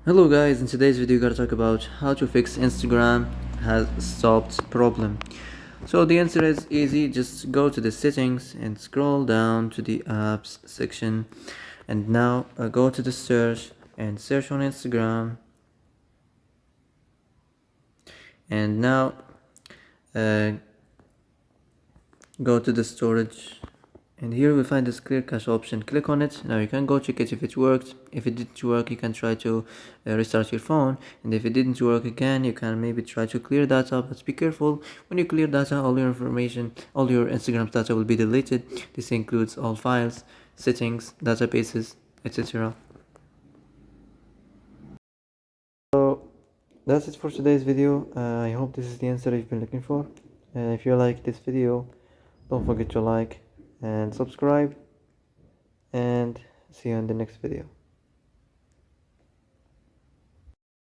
Hello guys, in today's video we're gonna talk about how to fix Instagram has stopped problem. So the answer is easy, just go to the settings and scroll down to the apps section, and now go to the search and search on Instagram, and now uh, go to the storage, and here we find this clear cache option. Click on it. Now you can go check it if it worked. If it didn't work, you can try to restart your phone, and if it didn't work again, you can maybe try to clear data, but be careful. When you clear data, all your information, all your Instagram data will be deleted. This includes all files, settings, databases, etc. So that's it for today's video. I hope this is the answer you've been looking for. If you like this video, don't forget to like and subscribe, and see you in the next video.